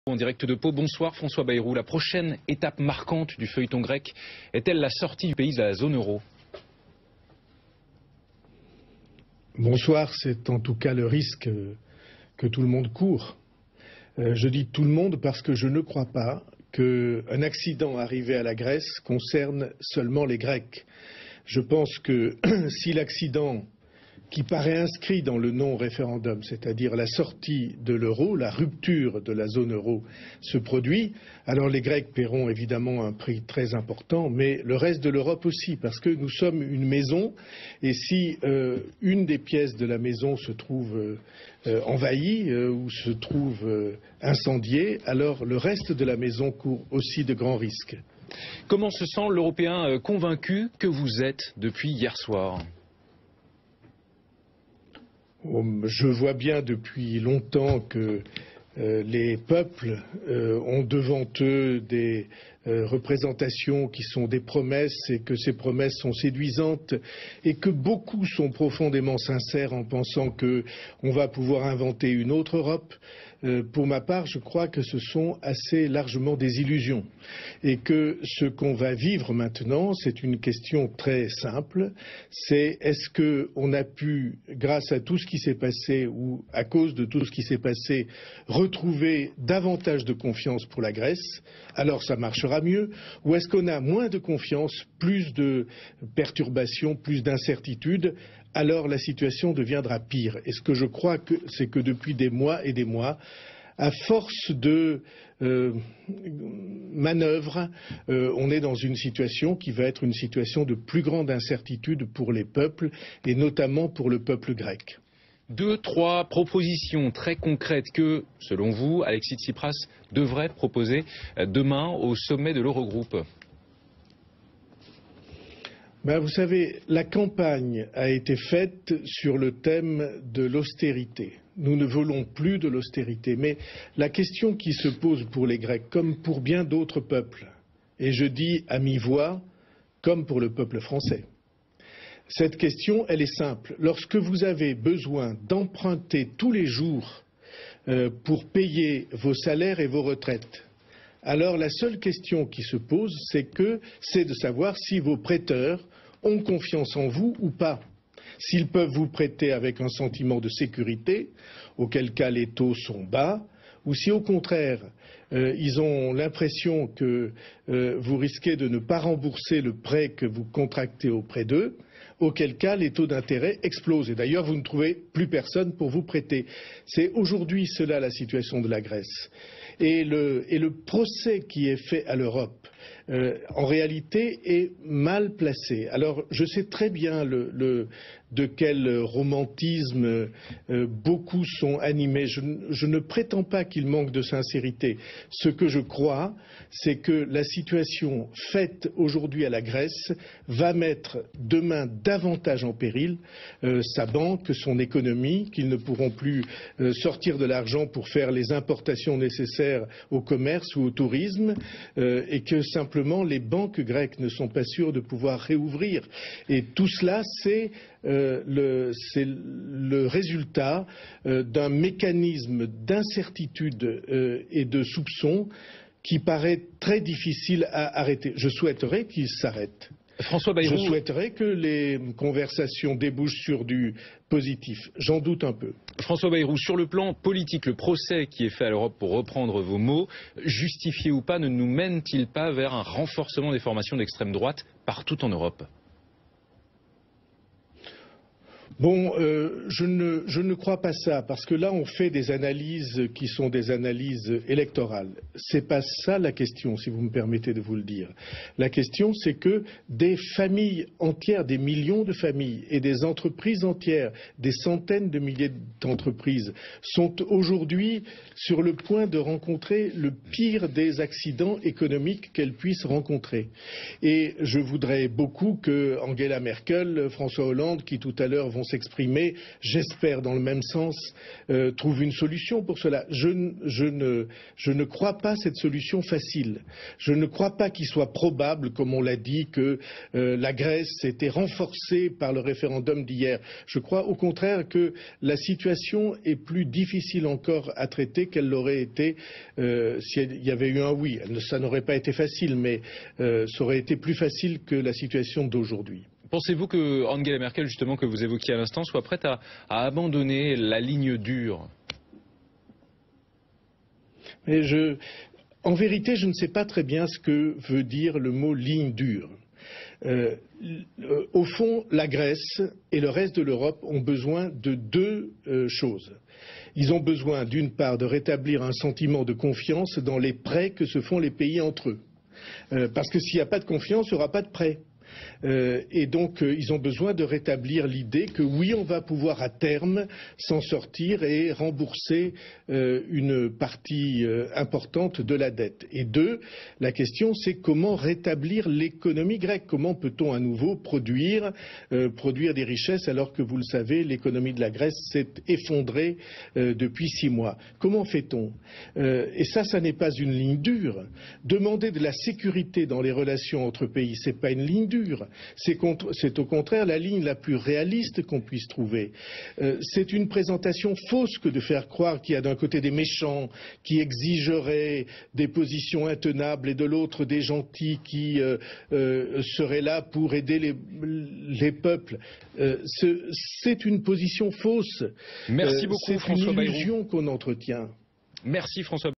En direct de Pau, bonsoir François Bayrou. La prochaine étape marquante du feuilleton grec est-elle la sortie du pays de la zone euro? Bonsoir, c'est en tout cas le risque que tout le monde court. Je dis tout le monde parce que je ne crois pas qu'un accident arrivé à la Grèce concerne seulement les Grecs. Je pense que si l'accident qui paraît inscrit dans le non-référendum, c'est-à-dire la sortie de l'euro, la rupture de la zone euro se produit, alors les Grecs paieront évidemment un prix très important, mais le reste de l'Europe aussi, parce que nous sommes une maison, et si une des pièces de la maison se trouve envahie ou se trouve incendiée, alors le reste de la maison court aussi de grands risques. Comment se sent l'Européen convaincu que vous êtes depuis hier soir ? Je vois bien depuis longtemps que les peuples ont devant eux des représentations qui sont des promesses et que ces promesses sont séduisantes et que beaucoup sont profondément sincères en pensant qu'on va pouvoir inventer une autre Europe. Pour ma part, je crois que ce sont assez largement des illusions et que ce qu'on va vivre maintenant, c'est une question très simple, c'est est-ce qu'on a pu, grâce à tout ce qui s'est passé ou à cause de tout ce qui s'est passé, retrouver davantage de confiance pour la Grèce, alors ça marchera mieux, ou est-ce qu'on a moins de confiance, plus de perturbations, plus d'incertitudes, alors la situation deviendra pire. Et ce que je crois, c'est que depuis des mois et des mois, à force de manœuvres, on est dans une situation qui va être une situation de plus grande incertitude pour les peuples, et notamment pour le peuple grec. 2-3 propositions très concrètes que, selon vous, Alexis Tsipras devrait proposer demain au sommet de l'Eurogroupe. Vous savez, la campagne a été faite sur le thème de l'austérité. Nous ne voulons plus de l'austérité, mais la question qui se pose pour les Grecs, comme pour bien d'autres peuples, et je dis à mi-voix, comme pour le peuple français, cette question, elle est simple. Lorsque vous avez besoin d'emprunter tous les jours pour payer vos salaires et vos retraites, alors la seule question qui se pose, c'est de savoir si vos prêteurs ont confiance en vous ou pas. S'ils peuvent vous prêter avec un sentiment de sécurité, auquel cas les taux sont bas, ou si au contraire ils ont l'impression que vous risquez de ne pas rembourser le prêt que vous contractez auprès d'eux, auquel cas les taux d'intérêt explosent. Et d'ailleurs, vous ne trouvez plus personne pour vous prêter. C'est aujourd'hui cela la situation de la Grèce. Et le procès qui est fait à l'Europe, en réalité, est mal placé. Alors, je sais très bien de quel romantisme beaucoup sont animés. Je ne prétends pas qu'il manque de sincérité. Ce que je crois, c'est que la situation faite aujourd'hui à la Grèce va mettre demain davantage en péril sa banque, son économie, qu'ils ne pourront plus sortir de l'argent pour faire les importations nécessaires au commerce ou au tourisme, et que simplement les banques grecques ne sont pas sûres de pouvoir réouvrir. Et tout cela, c'est le résultat d'un mécanisme d'incertitude et de soupçon qui paraît très difficile à arrêter. Je souhaiterais qu'il s'arrête. François Bayrou. Je souhaiterais que les conversations débouchent sur du positif. J'en doute un peu. François Bayrou, sur le plan politique, le procès qui est fait à l'Europe, pour reprendre vos mots, justifié ou pas, ne nous mène-t-il pas vers un renforcement des formations d'extrême droite partout en Europe ? Bon, je ne crois pas ça, parce que là on fait des analyses qui sont des analyses électorales. C'est pas ça la question, si vous me permettez de vous le dire. La question, c'est que des familles entières, des millions de familles et des entreprises entières, des centaines de milliers d'entreprises sont aujourd'hui sur le point de rencontrer le pire des accidents économiques qu'elles puissent rencontrer. Et je voudrais beaucoup que Angela Merkel, François Hollande, qui tout à l'heure vont vont s'exprimer, j'espère dans le même sens, trouvent une solution pour cela. Je ne crois pas cette solution facile. Je ne crois pas qu'il soit probable, comme on l'a dit, que la Grèce était renforcée par le référendum d'hier. Je crois au contraire que la situation est plus difficile encore à traiter qu'elle l'aurait été s'il y avait eu un oui. Ça n'aurait pas été facile, mais ça aurait été plus facile que la situation d'aujourd'hui. Pensez-vous que Angela Merkel, justement, que vous évoquiez à l'instant, soit prête à abandonner la ligne dure? Mais en vérité, je ne sais pas très bien ce que veut dire le mot ligne dure. Au fond, la Grèce et le reste de l'Europe ont besoin de deux choses. Ils ont besoin, d'une part, de rétablir un sentiment de confiance dans les prêts que se font les pays entre eux. Parce que s'il n'y a pas de confiance, il n'y aura pas de prêts. Et donc ils ont besoin de rétablir l'idée que oui, on va pouvoir à terme s'en sortir et rembourser une partie importante de la dette. Et deux, la question c'est comment rétablir l'économie grecque. Comment peut-on à nouveau produire des richesses alors que vous le savez, l'économie de la Grèce s'est effondrée depuis 6 mois. Comment fait-on? Et ça n'est pas une ligne dure. Demander de la sécurité dans les relations entre pays, c'est pas une ligne dure. C'est au contraire la ligne la plus réaliste qu'on puisse trouver. C'est une présentation fausse que de faire croire qu'il y a d'un côté des méchants qui exigeraient des positions intenables et de l'autre des gentils qui seraient là pour aider les peuples. C'est une position fausse. Merci beaucoup, François Bayrou. C'est une illusion qu'on entretient. Merci François.